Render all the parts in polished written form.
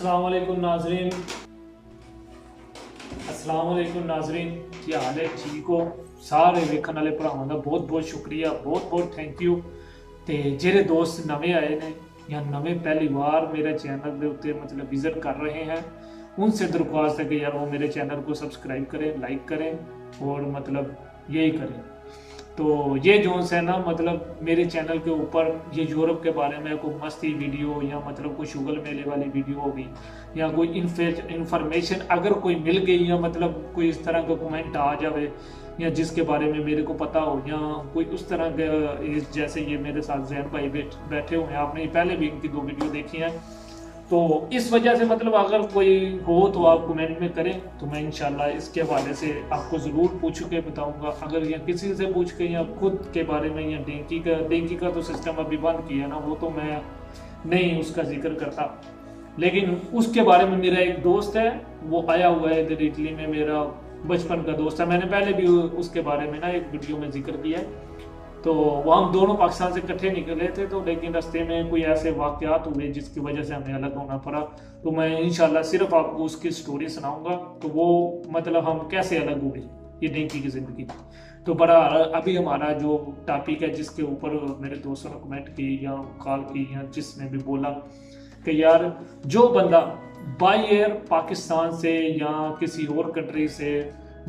अस्सलाम वालेकुम नाजरीन, क्या हाल है? ठीक हो? सारे वेखन वाले भरावां दा बहुत बहुत शुक्रिया, बहुत बहुत थैंक यू। ते जेह्ड़े दोस्त नवे आए ने या नवे पहली बार मेरे चैनल के उत्ते मतलब विजिट कर रहे हैं, उनसे दरख्वास्त है कि यार वो मेरे चैनल को सब्सक्राइब करें, लाइक करें और मतलब यही करें। तो ये जोन्स है ना, मतलब मेरे चैनल के ऊपर ये यूरोप के बारे में कोई मस्ती वीडियो या मतलब कोई शुगल मेले वाली वीडियो होगी या कोई इंफॉर्मेशन अगर कोई मिल गई या मतलब कोई इस तरह का कमेंट आ जावे या जिसके बारे में मेरे को पता हो या कोई उस तरह का, जैसे ये मेरे साथ जैन भाई बैठे हुए हैं, आपने पहले भी इनकी 2 वीडियो देखी हैं। तो इस वजह से मतलब अगर कोई हो तो आप कमेंट में करें, तो मैं इंशाल्लाह इसके हवाले से आपको ज़रूर पूछ के बताऊंगा। अगर या किसी से पूछ के या खुद के बारे में या डेंकी का तो सिस्टम अभी बंद किया ना, वो तो मैं नहीं उसका जिक्र करता। लेकिन उसके बारे में मेरा एक दोस्त है, वो आया हुआ है इधर इटली में, मेरा बचपन का दोस्त है। मैंने पहले भी उसके बारे में ना एक वीडियो में जिक्र किया है। तो वो हम दोनों पाकिस्तान से इकट्ठे निकले थे, तो लेकिन रास्ते में कोई ऐसे वाक़यात हुए जिसकी वजह से हमें अलग होना पड़ा। तो मैं इंशाल्लाह सिर्फ आपको उसकी स्टोरी सुनाऊंगा, तो वो मतलब हम कैसे अलग हुए ये डेंकी की ज़िंदगी। तो बड़ा अभी हमारा जो टॉपिक है जिसके ऊपर मेरे दोस्तों ने कमेंट की या कॉल की या जिसने भी बोला कि यार जो बंदा बाई एयर पाकिस्तान से या किसी और कंट्री से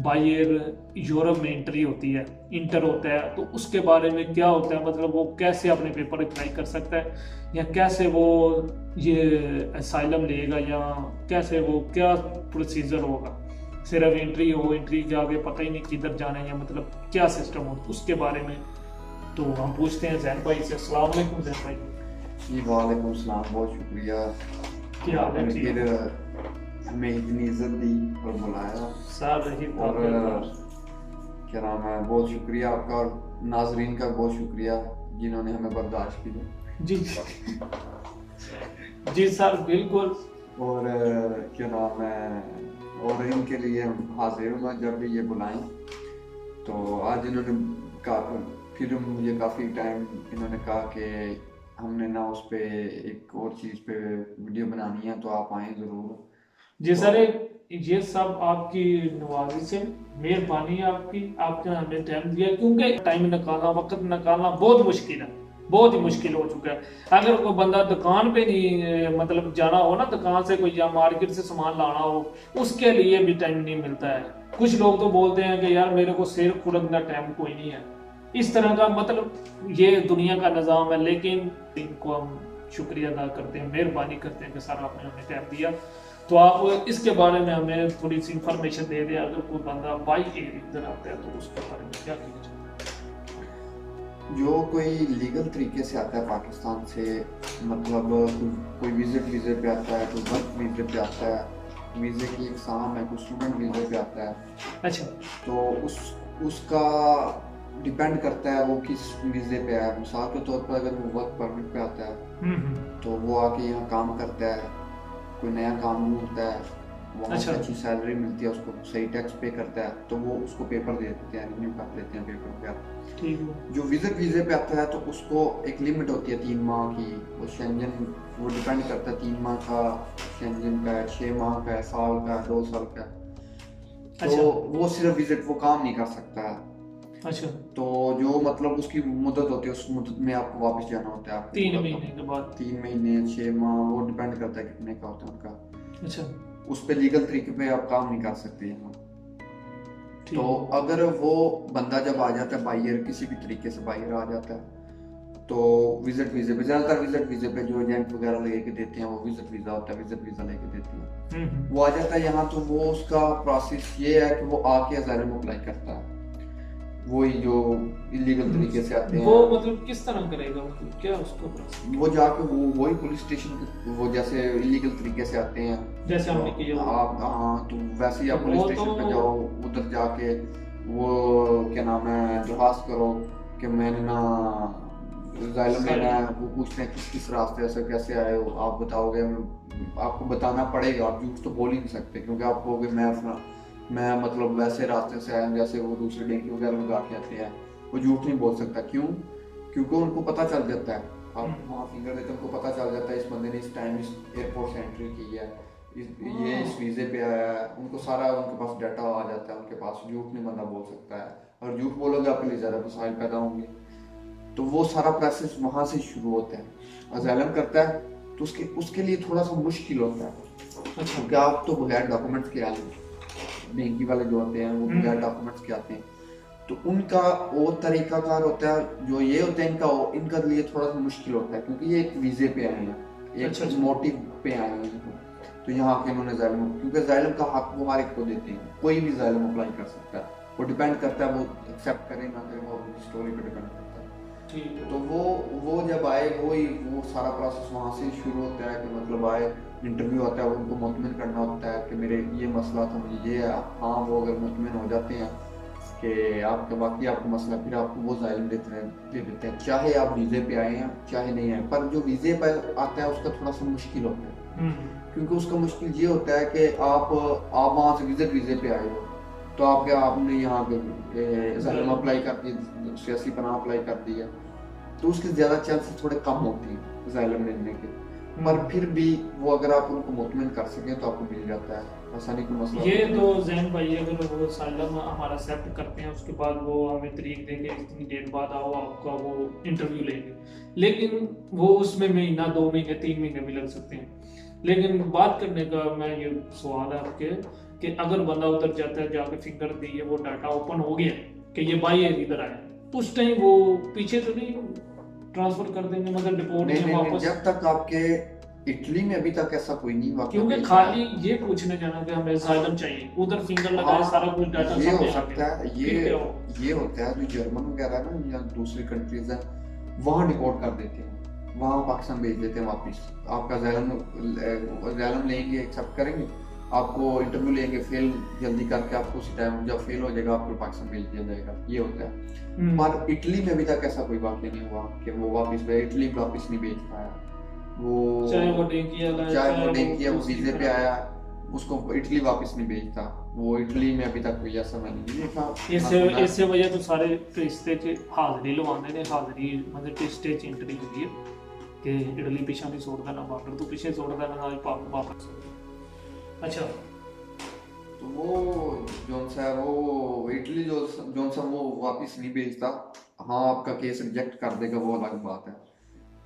बाई एयर यूरोप में एंट्री होती है, इंटर होता है, तो उसके बारे में क्या होता है, मतलब वो कैसे अपने पेपर अप्लाई कर सकता है या कैसे वो ये असाइलम लेगा या कैसे वो क्या प्रोसीजर होगा। सिर्फ एंट्री हो, एंट्री के आगे पता ही नहीं किधर जाना है या मतलब क्या सिस्टम हो, उसके बारे में तो हम पूछते हैं जैन भाई से। अस्सलाम वालेकुम जैन भाई। जी वालेकुम सलाम, बहुत शुक्रिया। क्या हाल है? फिर हमें इतनी इज्जत दी और बुलाया सर रही और क्या नाम है, बहुत शुक्रिया आपका और नाजरीन का बहुत शुक्रिया जिन्होंने हमें बर्दाश्त किया। जी जी सर बिल्कुल। और क्या नाम है, और इनके लिए हाजिर हूँ मैं जब भी ये बुलाएं। तो आज इन्होंने कहा, फिर मुझे काफ़ी टाइम इन्होंने कहा कि हमने ना उस पे एक और चीज़ पे वीडियो बनानी है, तो आप आए ज़रूर। जी सर, ये सब आपकी नवाजी से मेहरबानी है आपकी, आपने हमें टाइम दिया, क्योंकि टाइम निकालना, वक्त निकालना बहुत मुश्किल है, बहुत ही मुश्किल हो चुका है। अगर कोई बंदा दुकान पे नहीं मतलब जाना हो ना, दुकान से कोई या मार्केट से सामान लाना हो, उसके लिए भी टाइम नहीं मिलता है। कुछ लोग तो बोलते हैं कि यार मेरे को सिर खुरकने का टाइम कोई नहीं है, इस तरह का मतलब ये दुनिया का निज़ाम है। लेकिन इनको हम शुक्रिया अदा करते हैं, मेहरबानी करते हैं कि सर आपने हमें टाइम दिया। तो आप इसके बारे में हमें थोड़ी सी इंफॉर्मेशन दे दें, अगर कोई बंदा बाई एयर इधर आता है तो उसके बारे में क्या किया जाए। जो कोई लीगल तरीके से आता है पाकिस्तान से, मतलब कोई विजिट वीज़े पे आता है, कोई वर्क वीज़े पे आता है, वीज़े की एग्ज़ाम है, कोई स्टूडेंट वीज़े पे आता है। अच्छा, तो उसका डिपेंड करता है वो किस वीज़े पे है। मिसाल के तौर पर अगर वो वर्क परमिट पे आता है तो वो आके यहाँ काम करता है, कोई नया काम ढूंढता है, वहाँ से अच्छी सैलरी मिलती है, उसको सही टैक्स पे करता है, तो वो उसको पेपर दे देते हैं, रिन्यू कर लेते हैं पेपर पे। ठीक है। जो विजिट वीज़े पे आता है तो उसको एक लिमिट होती है 3 माह की। वो शेंजन, वो डिपेंड करता है 3 माह का शेंजन का है, 6 माह का है, साल का है, 2 साल का है। तो वो सिर्फ विजिट, वो काम नहीं कर सकता है। अच्छा, तो जो मतलब उसकी मुद्दत होती है, उस मुद्दत में आपको वापस जाना होता है। 3 महीने के बाद? 3 महीने, 6 माह, वो डिपेंड करता है कितने का होता है उनका। अच्छा, उस पे लीगल तरीके पे आप काम नहीं कर सकते यहाँ। तो अगर वो बंदा जब आ जाता है बाहर, किसी भी तरीके से बाहर आ जाता है, तो विजिट वीज़े पे, ज़्यादातर विजिट वीज़े पे जो एजेंट वगैरह लेके देते हैं वो विजिट वीज़ा होता है, विजिट वीज़ा लेके देते हैं। वो आ जाता है यहाँ, तो वो उसका प्रोसेस ये है कि वो आके असाइलम अप्लाई करता है। वही जो इलीगल तरीके से आते हैं, वो मतलब किस तरह करेगा, मतलब क्या उसको प्रोसेस? वो जाके वो वही पुलिस स्टेशन, वो जैसे इलीगल तरीके से आते हैं जैसे हमने किया आप, हाँ, तो वैसे ही आप पुलिस स्टेशन पे जाओ, उधर जाके वो क्या नाम है दरखास्त करो कि मैंने ना असाइलम लेना है। वो पूछते हैं किस किस रास्ते से कैसे आए हो, आप बताओगे, आपको बताना पड़ेगा, आप झूठ तो बोल ही नहीं सकते, क्योंकि आप कहोगे मैं मतलब वैसे रास्ते से आया जैसे वो दूसरे डेंकी वगैरह लगा के आते हैं। वो झूठ नहीं बोल सकता। क्यों? क्योंकि उनको पता चल जाता है आप वहाँ फिंगर देते हैं, उनको पता चल जाता है इस बंदे ने इस टाइम इस एयरपोर्ट से एंट्री की है, ये इस वीज़े पे आया है, उनको सारा उनके पास डाटा आ जाता है उनके पास, झूठ नहीं बंदा बोल सकता है, और झूठ बोलोगे आपके लिए ज़्यादा मसाइल पैदा होंगे। तो वो सारा प्रोसेस वहाँ से शुरू होता है। अज़ाइलम करता है तो उसके लिए थोड़ा सा मुश्किल होता है, क्योंकि आप तो बगैर डॉक्यूमेंट्स के आए, बैंकी वाले जो होते हैं वो बगैर डॉक्यूमेंट्स के आते हैं, तो उनका वो तरीकाकार होता है जो ये होता है इनका लिए थोड़ा सा मुश्किल होता है, क्योंकि ये एक वीज़े पे आए हैं, एक मोटिव पे आए हैं। तो यहाँ के इन्होंने ज़ाइलम, क्योंकि ज़ाइलम का हक वो हर एक को देते हैं, कोई भी ज़ाइलम अप्लाई कर सकता है, वो डिपेंड करता है वो एक्सेप्ट करें ना करें, वो अपनी स्टोरी पे डिपेंड करता है। तो वो जब आए वो सारा प्रोसेस वहाँ से शुरू होता है कि मतलब आए, इंटरव्यू होता है, उनको मुतमिन करना होता है कि मेरे ये मसला था, मुझे ये है। हाँ, वो अगर मुतमिन हो जाते हैं कि आपका बाकी आपका मसला, फिर आपको वो ज़ाइलम दे देते हैं, चाहे आप वीज़े पे आए हैं चाहे नहीं आए। पर जो वीज़े पे आता है उसका थोड़ा सा मुश्किल होता है, क्योंकि उसका मुश्किल ये होता है कि आप वहाँ से विजिट वीज़े पे आए हो, तो आपने यहाँ पे ज़ाइलम अप्लाई कर दिया, सियासी पनाह अप्लाई कर दिया, तो उसके ज़्यादा चांसेस थोड़े कम होते हैं ज़ाइलम मिलने के। पर फिर भी वो अगर आप उनको मुतमिन कर सकें तो आपको मिल जाता है, आसानी का मसला। ये तो जैन भाई अगर वो सालम हमारा एक्सेप्ट करते हैं, उसके बाद वो हमें तरीक देंगे इतनी देर बाद आओ आपका वो इंटरव्यू लेंगे, लेकिन वो उसमें महीना 2 महीने 3 महीने भी लग सकते हैं। लेकिन बात करने का मैं ये सवाल है आपके कि अगर बंदा उधर जाता है, जाके फिंगर दी है, वो डाटा ओपन हो गया कि ये भाई इधर आया, उस टाइम वो पीछे तो नहीं ट्रांसफर कर देंगे, मतलब डिपोर्ट में वापस? जब तक आपके इटली में अभी तक ऐसा कोई नहीं हुआ, क्योंकि खाली ये पूछने जाना कि हमें असाइलम चाहिए, उधर फिंगर लगाए सारा कुछ डाटा ये हो सकता है, ये होता है जो जर्मन वगैरह ना या दूसरी कंट्रीज है वहाँ डिपोर्ट कर देते हैं, वहाँ पाकिस्तान भेज देते हैं वापस। आपका असाइलम लेंगे, एक्सेप्ट करेंगे, आपको इंटरव्यू लेंगे, फेल जल्दी करके आपको उसी टाइम जब फेल हो जाएगा आपको पाकिस्तान भेज दिया जाएगा, ये होता है। पर इटली में अभी तक ऐसा कोई वाकया नहीं हुआ कि वो वापस इटली वापस नहीं भेज पाया, वो चाहे वो डेंकिया वीजे पे आया, उसको इटली वापस नहीं भेजता, वो इटली में अभी तक कोई ऐसा नहीं देखा। इससे वजह तो सारे रिश्ते च हाजरी लवाने ने, हाजरी मतलब टेस्टे च एंट्री हुई है कि इटली पीछे नहीं छोड़ता ना, बॉर्डर तो पीछे छोड़ता ना वापस। अच्छा, तो वो जोन सा वो इटली जोन सा वो वापस नहीं भेजता। हाँ, आपका केस रिजेक्ट कर देगा, वो अलग बात है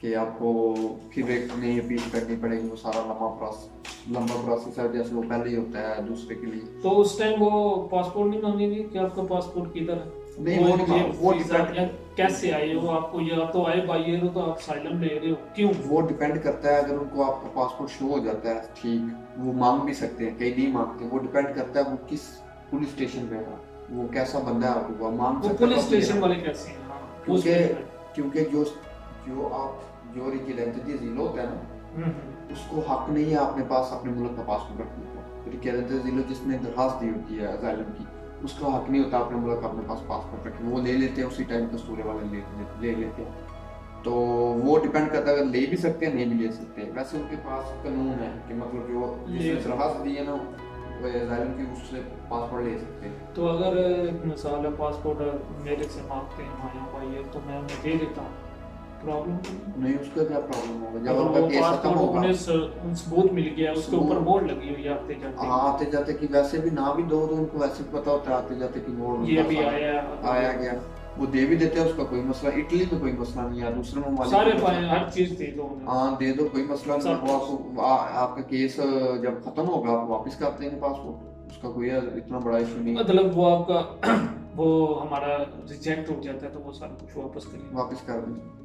कि आपको फिर एक नई अपील करनी पड़ेगी, वो सारा लंबा प्रोसेस है, जैसे वो पहले ही होता है दूसरे के लिए। तो उस टाइम वो पासपोर्ट नहीं मांगेंगे कि आपका पासपोर्ट किधर है? नहीं, वो कैसे आए हो, आपको या तो आए बाहर हो तो आप असाइलम ले रहे हो, क्यों? वो डिपेंड करता है, अगर उनको आपका पासपोर्ट शो हो जाता है ठीक, वो मांग भी सकते हैं, कई नहीं मांगते, वो डिपेंड करता है वो किस पुलिस स्टेशन पे है, वो कैसा बंदा है, वो मांग सकता है। पुलिस स्टेशन वाले कैसे हैं? क्योंकि जो रिजिडेंटी जिलो होता है ना, उसको हक नहीं है अपने पास अपने मुल्क का पासपोर्ट रखने का। रिजिडेंटी जिलो जिसने दरखास्त दी होती है असाइलम की, उसका हक नहीं होता अपने मुल्क का अपने पास पासपोर्ट रखने, वो ले लेते हैं उसी टाइम कस्तूरे वाले ले लेते हैं। तो वो डिपेंड करता है, ले भी सकते हैं नहीं भी ले सकते हैं। वैसे उनके पास कानून है कि मतलब जो जिसने दरखास्त दी है ना वो असाइलम की, उससे पासपोर्ट ले सकते हैं। तो अगर मिसाल है पासपोर्ट मेरे से मांगते हैं माया भाई तो मैं उन्हें दे देता हूँ, प्रॉब्लम नहीं? उसका क्या प्रॉब्लम होगा जब आपका केस खत्म होगा, उन्हें सबूत मिल गया, उसके ऊपर बोर्ड लगी हुई है आते जाते। हाँ, आते जाते कि वैसे भी ना भी दो तो उनको वैसे भी पता होता है आते जाते कि बोर्ड ये भी आया गया, वो दे भी देते हैं, उसका कोई मसला। इटली में कोई मसला नहीं है, दूसरे ममालिक सारे हर चीज दे दो। हाँ, दे दो, कोई मसला नहीं। वो आपको आपका केस जब खत्म होगा आप वापस कर देंगे पासपोर्ट, उसका कोई इतना बड़ा इशू नहीं। मतलब वो आपका वो हमारा रिजेक्ट हो जाता है तो वो सारा कुछ वापस कर देंगे।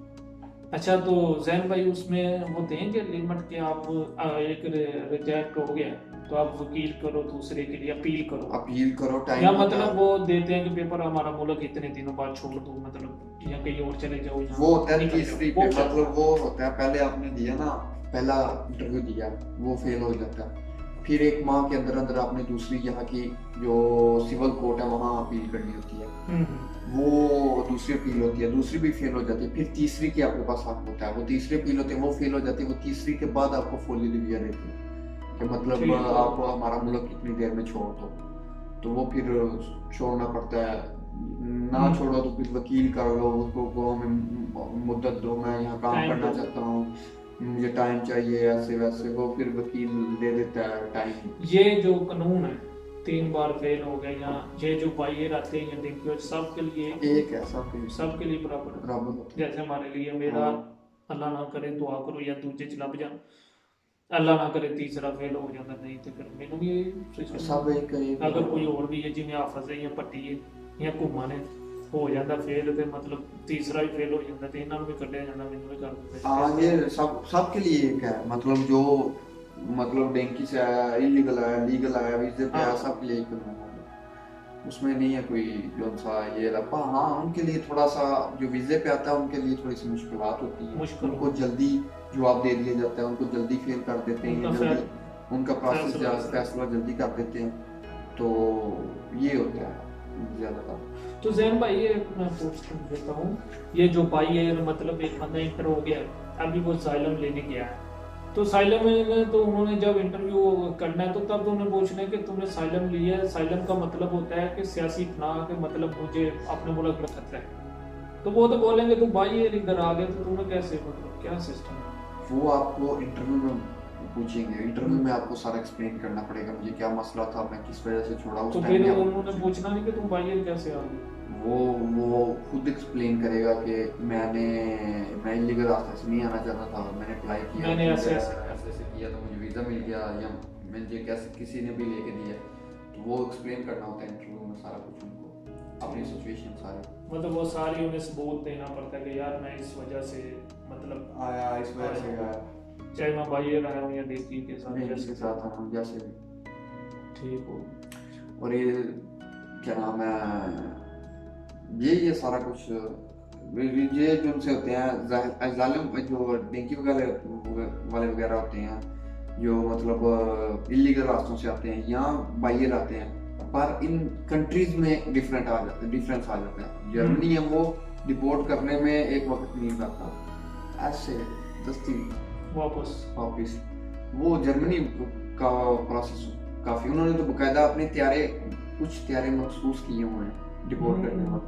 अच्छा, तो जैन भाई उसमें वो देंगे लिमिट के आप एक रिजेक्ट हो गया तो आप वकील करो, दूसरे के लिए अपील करो टाइम, या मतलब वो देते हैं कि पेपर हमारा मुल्क इतने दिनों बाद छोड़ दो, मतलब या कहीं और चले जाओ। वो होता है तीसरी पे, मतलब वो होता है पहले आपने दिया ना, पहला इंटरव्यू दिया, वो फेल हो जाता है, फिर 1 माह के अंदर आपने दूसरी यहाँ की जो सिविल कोर्ट है वहाँ अपील करनी होती है, वो दूसरी अपील होती है, दूसरी भी फेल हो जाती है, फिर तीसरी की आपके पास हक होता है, वो तीसरी अपील होती है, वो फेल हो जाती है, वो तीसरी के बाद आपको फुल रिव्यू रहती है कि मतलब आप हमारा मुल्क कितनी देर में छोड़ दो, तो वो फिर छोड़ना पड़ता है ना छोड़ो तो फिर वकील कर लो उसको, को हमें मुद्दत दो, मैं यहाँ काम Time करना दो। चाहता हूँ, मुझे टाइम चाहिए, ऐसे वैसे, वो फिर वकील दे देता है टाइम। ये जो कानून है 3 बार फेल हो गए, या ये जो बाइयर आते हैं या देखिए सबके लिए एक ऐसा फिर सबके लिए बराबर है। बराबर होता जैसे हमारे लिए मेरा हाँ। अल्लाह ना करे दुआ करो या दूजे च लभ जान, अल्लाह ना करे तीसरा फेल हो जाता, नहीं तो फिर मैनू भी है, सिस्टम सब एक अगर कोई और भी है जिवें हाफज है या पट्टी है या घुमा ने हो जाता फेल, ਤੇ मतलब तीसरा भी फेल हो जाता, ਤੇ ਇਹਨਾਂ ਨੂੰ ਵੀ ਕੱਢਿਆ ਜਾਂਦਾ, ਮੈਨੂੰ ਵੀ ਕਰ ਦਿੰਦੇ। हाँ ये सबके लिए एक है, मतलब जो मतलब डेंकी से आया, इलीगल आया, लीगल आया, वीजे पे आया, हाँ। सबके लिए एक कानून है। उसमें नहीं है कोई जो सा ये लपा। हाँ उनके लिए थोड़ा सा, जो वीजे पे आता है उनके लिए थोड़ी सी मुश्किलात होती है, मुश्किल उनको जल्दी जवाब दे दिया जाता है, उनको जल्दी फेल कर देते हैं, उनका जल्दी उनका प्रोसेस फैसला जल्दी कर देते हैं, तो ये होता है ज्यादातर। तो जैन भाई ये मैं पूछ देता हूँ, ये जो भाई है मतलब एक बंदा इंटर हो गया, अभी वो साइलम लेने गया है, तो साइलम में तो उन्होंने जब इंटरव्यू करना है तो तब तो उन्हें पूछना है कि तुमने साइलम लिया है, साइलम का मतलब होता है कि सियासी पनाह के मतलब मुझे अपने मुल्क में खतरा है, तो वो तो बोलेंगे तुम भाई ये इधर आ गए तो तुम्हें कैसे, मतलब क्या सिस्टम है? वो आपको इंटरव्यू में पूछेंगे, इंटरव्यू में आपको सारा एक्सप्लेन करना पड़ेगा, मुझे क्या मसला था, मैं किस वजह से छोड़ा उस तो टाइम फिर में। उन्होंने पूछना नहीं कि तुम भाई कैसे आ गए? वो खुद एक्सप्लेन करेगा कि मैं इलीगल रास्ते से नहीं आना चाहता था, मैंने अप्लाई किया, मैंने मुझे ऐसे ऐसे किया तो मुझे वीज़ा मिल गया, या मुझे कैसे किसी ने भी लेके दिया, तो वो एक्सप्लेन करना होता है इंटरव्यू में सारा कुछ उनको, अपनी सिचुएशन सारी, मतलब वो सारी उन्हें सबूत देना पड़ता है कि यार मैं इस वजह से मतलब आया इस वजह से आया, चाहे मैं भाई आया हूँ या देसी के साथ नहीं जैसे किसी के साथ आना जैसे भी। ठीक हो। और ये क्या नाम है, ये सारा कुछ ये जो उनसे होते हैं जालिम, जो डेंकी वाले वगैरह होते हैं, जो मतलब इलीगल रास्तों से आते हैं या बाहर आते हैं, पर इन कंट्रीज में डिफरेंस आ जाता है। जर्मनी है वो डिपोर्ट करने में एक वक्त नहीं लगता, ऐसे दस्ती वापस वो जर्मनी का प्रोसेस काफी, उन्होंने तो बकायदा अपने कुछ त्यारे मखसूस किए हुए हैं डिपोर्ट करने वाले,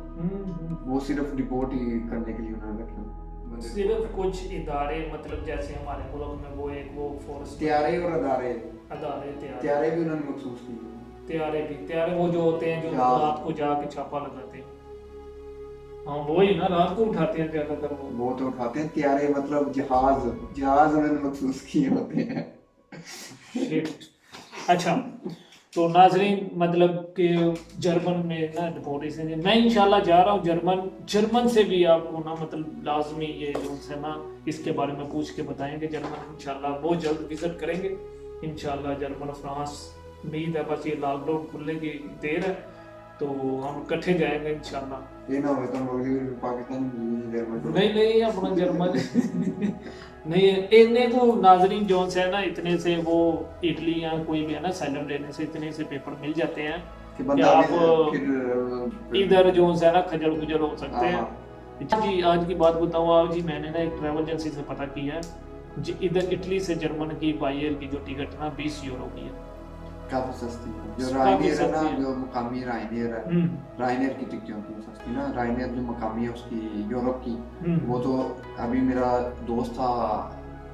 वो सिर्फ डिपोर्ट ही करने के लिए उन्होंने रखे सिर्फ कुछ इदारे, मतलब जैसे हमारे मुल्क में वो एक वो फोर्स त्यारे और अदारे त्यारे त्यारे भी उन्होंने मखसूस किए, त्यारे वो जो होते हैं जो रात को जाके छापा लगाते हैं, हाँ वही ना, रात को उठाते हैं ज्यादातर वो तो उठाते हैं, त्यारे मतलब जहाज उन्होंने मखसूस किए होते हैं। अच्छा, तो नाजरीन मतलब कि जर्मन में ना डिपोर्टेशन, मैं इंशाल्लाह जा रहा हूँ जर्मन से भी आपको ना मतलब लाजमी ये जो है ना इसके बारे में पूछ के बताएंगे। जर्मन इंशाल्लाह बहुत जल्द विजिट करेंगे इंशाल्लाह, जर्मन फ्रांस, उम्मीद है बस ये लॉकडाउन खुलने की देर है तो हम इकट्ठे जाएंगे इंशाल्लाह। ये ना हो तो हम लोग पाकिस्तान नहीं अपना जर्मन नहीं इतने को नाजरीन जोन है ना, इतने से वो इटली या कोई भी है ना साइलम लेने से इतने से पेपर मिल जाते हैं कि आप इधर जोन है ना खजल खुजल हो सकते हैं। जी आज की बात बताऊँ आप जी, मैंने ना एक ट्रैवल एजेंसी से पता किया है जी, इधर इटली से जर्मन की बायर की जो टिकट ना 20 यूरो की है, काफी सस्ती है। जो रायनेयर है ना, जो मकामी रायनेयर है, रायनेयर की टिकटें होती हैं सस्ती ना, रायनेयर जो मकामी है उसकी यूरोप की, वो तो अभी मेरा दोस्त था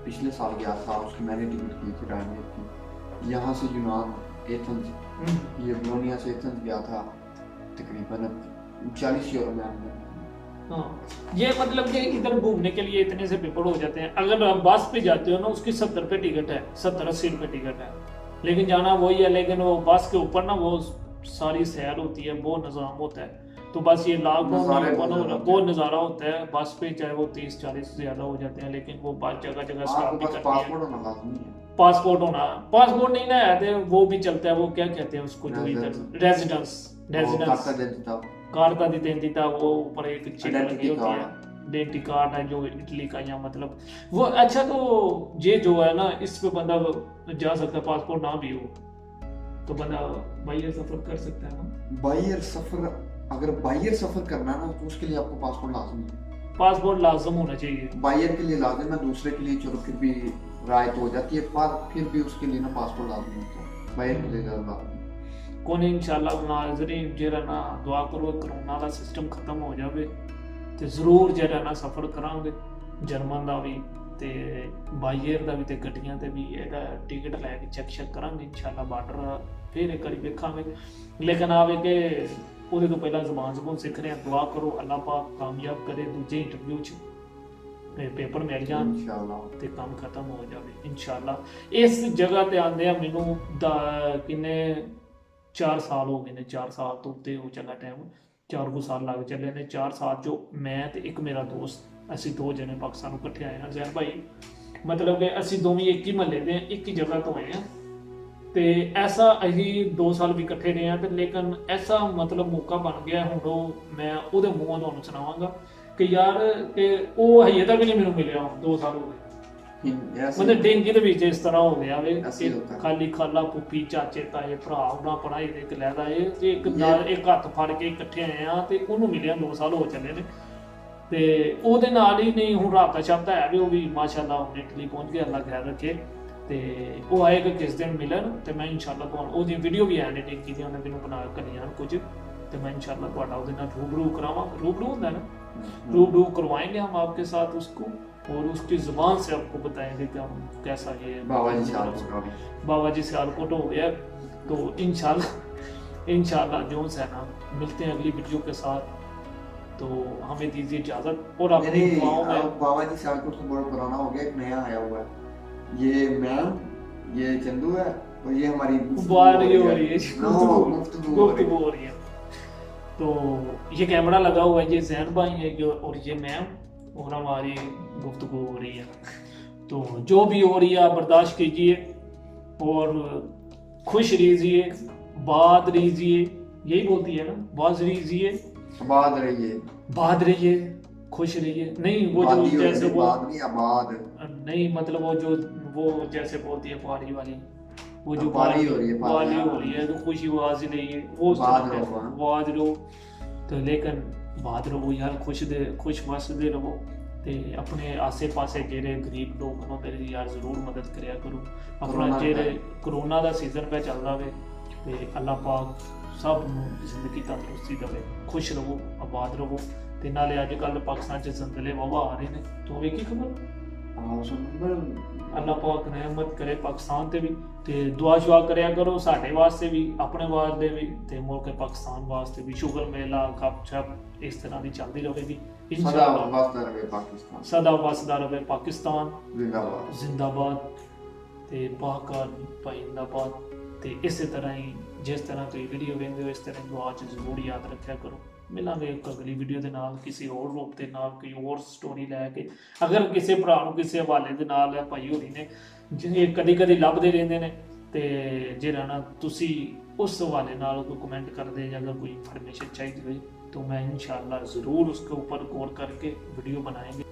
पिछले साल गया था, उसकी मैंने टिकट की थी रायनेयर की, यहाँ से यूनान एथेंस, ये बोलोनिया से एथेंस गया था, तकरीबन 40 यूरो में हमने। ये मतलब कि इधर घूमने के लिए इतने से पेपर हो जाते हैं। अगर आप बस पे जाते हो ना उसकी 70 रुपये टिकट है, 70-80 रुपये टिकट है, लेकिन जाना वही है, लेकिन वो बस के ऊपर ना वो सारी सैर होती है, वो निज़ाम होता है, तो बस ये लॉकडाउन वो नज़ारा होता है बस पे, चाहे वो 30-40 से ज़्यादा हो जाते हैं, लेकिन वो बस जगह जगह स्टॉप भी करती है। पासपोर्ट नहीं ना है वो भी चलता है, वो क्या कहते हैं उसको जो इधर रेजिडेंस कार्ता d'identità, वो ऊपर एक चिट लगी होती है, आइडेंटिटी कार्ड है जो इटली का, या मतलब वो अच्छा, तो ये जो है ना इस पे बंदा जा सकता है, पासपोर्ट ना भी हो तो बंदा बाहर सफर कर सकता है ना। अगर बाहर सफर करना ना तो उसके लिए आपको पासपोर्ट लाजमी है, पासपोर्ट लाजम होना चाहिए। बाहर के लिए लाजम है, दूसरे के लिए चलो फिर भी रायत हो जाती है, पर फिर भी उसके लिए ना पासपोर्ट लाजमी होता है, बाहर के लिए ज़्यादा लाजमी। ਕੋਨੇ ਇਨਸ਼ਾਅੱਲਾ ਨਾਜ਼ਰੀਨ ਜਿਹੜਾ ਨਾ ਦੁਆ ਕਰੋ ਕਰੋਨਾ ਦਾ ਸਿਸਟਮ ਖਤਮ ਹੋ ਜਾਵੇ ਤੇ ਜ਼ਰੂਰ ਜਿਹੜਾ ਨਾ ਸਫ਼ਰ ਕਰਾਂਗੇ ਜਰਮਨ ਦਾ ਵੀ ਤੇ ਬਾਈਅਰ ਦਾ ਵੀ ਤੇ ਗੱਡੀਆਂ ਤੇ ਵੀ ਇਹਦਾ ਟਿਕਟ ਲੈ ਕੇ ਚੈੱਕ ਕਰਾਂਗੇ ਇਨਸ਼ਾਅੱਲਾ ਬਾਰਡਰ ਫਿਰ ਇੱਕ ਵਾਰੀ ਵੇਖਾਂਗੇ ਲੇਕਿਨ ਆਵੇ ਕਿ ਉਹਦੇ ਤੋਂ ਪਹਿਲਾਂ ਜ਼ਬਾਨ ਸਿੱਖ ਰਹੇ ਹਾਂ ਦੁਆ ਕਰੋ ਅੱਲਾਹ ਪਾਕ ਕਾਮਯਾਬ ਕਰੇ ਦੂਜੇ ਇੰਟਰਵਿਊ 'ਚ ਪੇਪਰ ਮਿਲ ਜਾਣ इंशाल्लाह ਤੇ ਕੰਮ ਖਤਮ ਹੋ ਜਾਵੇ ਇਨਸ਼ਾਅੱਲਾ ਇਸ ਜਗ੍ਹਾ ਤੇ ਆਉਂਦੇ ਆ ਮੈਨੂੰ ਕਿੰਨੇ 4 ਸਾਲ ਹੋ ਗਏ ਨੇ 4 ਸਾਲ ਤੋਂ ਉੱਤੇ ਹੋ ਚੱਲਾ ਟਾਈਮ 4 ਸਾਲ ਲੱਗ ਚੱਲੇ ਨੇ 4 ਸਾਲ ਜੋ ਮੈਂ ਤੇ ਇੱਕ ਮੇਰਾ ਦੋਸਤ ਅਸੀਂ 2 ਜਣੇ ਪਾਕਿਸਤਾਨ ਨੂੰ ਇਕੱਠੇ ਆਏ ਹਾਂ ਜ਼ੈਨ ਭਾਈ ਮਤਲਬ ਕਿ ਅਸੀਂ ਦੋਵੇਂ ਇੱਕ ਹੀ ਮਹੱਲੇ ਦੇ ਇੱਕ ਹੀ ਜਗ੍ਹਾ ਤੋਂ ਆਏ ਹਾਂ ਤੇ ਐਸਾ ਅਸੀਂ 2 ਸਾਲ ਵੀ ਇਕੱਠੇ ਰਹੇ ਹਾਂ ਤੇ ਲੇਕਿਨ ਐਸਾ ਮਤਲਬ ਮੌਕਾ ਬਣ ਗਿਆ ਹੁਣ ਉਹ ਮੈਂ ਉਹਦੇ ਮੂੰਹੋਂ ਤੁਹਾਨੂੰ ਸੁਣਾਵਾਂਗਾ ਕਿ ਯਾਰ ਕਿ ਉਹ ਹਜੇ ਤੱਕ ਨਹੀਂ ਮੈਨੂੰ ਮਿਲਿਆ 2 ਸਾਲ ਹੋ ਗਏ ਮਤਲਬ ਡੇਂਗੀ ਦੇ ਵਿੱਚ ਇਸ ਤਰ੍ਹਾਂ ਹੋ ਗਿਆ ਵੇ ਖਾਲੀ ਖਾਲਾ ਪੁੱਪੀ ਚਾਚੇ ਤਾਏ ਭਰਾ ਉਹਨਾਂ ਪੜਾਈ ਦੇ ਇੱਕ ਲੈਦਾ ਇਹ ਤੇ ਇੱਕ ਨਾਲ ਇੱਕ ਹੱਥ ਫੜ ਕੇ ਇਕੱਠੇ ਆਏ ਆ ਤੇ ਉਹਨੂੰ ਮਿਲਿਆ 2 ਸਾਲ ਹੋ ਚੱਲੇ ਨੇ ਤੇ ਉਹਦੇ ਨਾਲ ਹੀ ਨਹੀਂ ਹੁਣ ਰਾਬਤਾ ਸ਼ਬਦ ਹੈ ਵੀ ਉਹ ਵੀ ਮਾਸ਼ਾਅੱਲਾ ਹੁਣ ਇਟਲੀ ਪਹੁੰਚ ਗਿਆ ਅੱਲਾ ਖੈਰ ਰੱਖੇ ਤੇ ਉਹ ਆਏਗਾ ਕਿਸ ਦਿਨ ਮਿਲਣ ਤੇ ਮੈਂ ਇਨਸ਼ਾਅੱਲਾ ਤੁਹਾਨੂੰ ਉਹਦੀ ਵੀਡੀਓ ਵੀ ਐਡਿਟ ਕੀਤੀ ਉਹਨੇ ਮੈਨੂੰ ਬਣਾ ਕੇ ਲਿਆ ਕੁਝ तो मैं इंशाल्लाह ਤੁਹਾਡਾ ਉਹਦੇ ਨਾਲ रूबरू करावा रूबरू होता है ना रूबरू करवाएंगे हम आपके साथ उसको और उसकी जुबान से आपको बताएंगे कि हम कैसा ये बाबा जी सियालकोट हो गया तो इंशाल्लाह जो है ना मिलते हैं अगली वीडियो के साथ तो हमें दीजिए इजाजत और अपनी दुआओं में बाबा जी सियालकोट तो बहुत पुराना हो गया एक नया आया हुआ है ये मैम ये चंदू है और ये हमारी गुफ्तगू हो रही है तो ये कैमरा लगा हुआ है ये जैन भाई है जो और ये मैम और हमारी गुफ्तगू हो रही है तो जो भी हो रही है आप बर्दाश्त कीजिए और खुश रहिए बाद रहिए यही बोलती है ना बाज रहिए बाद रहिए खुश रहिए नहीं वो जो जैसे वो नहीं मतलब वो जैसे बोलती है पारी वाली वो जो बारी हो रही है तो खुशी आवाज नहीं है वो आवाज लो तो लेकिन बाद रहो यार खुश वसदे रहो ते अपने आसे पासे जेरे गरीब लोग मेरी यार जरूर मदद करिया करो अपना जेरे कोरोना दा सीजन पे चल रहा है ते अल्लाह पाक सब जिंदगी तंदुरुस्ती देवे खुश रहो आबाद रहो ते नाले अजकल पाकिस्तान च जंगले वावा आ रहे ने तो वेखी खबर अल्लाह पाक रहमत करे पाकिस्तान ते भी ते दुआ शुआ करया करो साडे वास्ते भी अपने वास्ते भी ते मुल्क पाकिस्तान वास्ते भी शुगर मेला गपशप इस तरह दी चलदी रहेगी सदा वसदा रहे पाकिस्तान जिंदाबाद ते पाक भाई जिंदाबाद ते इस तरह ही जिस तरह तुसीं वीडियो वेंदे हो इस तरह दुआ च जरूर याद रखा करो मिलांगे एक अगली वीडियो दे नाल किसी और रूप दे नाल कोई और स्टोरी लैके अगर किसी भरा नूं किसी हवाले दे नाल है भाई होरी ने जिहे कदी कदी लभदे रहिंदे ने ते जेड़ा ना तुसी उस हवाले नाल कोई कमेंट कर दे अगर कोई इन्फॉर्मेशन चाहिए तो मैं इंशाल्लाह ज़रूर उसके ऊपर गौर करके वीडियो बनाएंगे।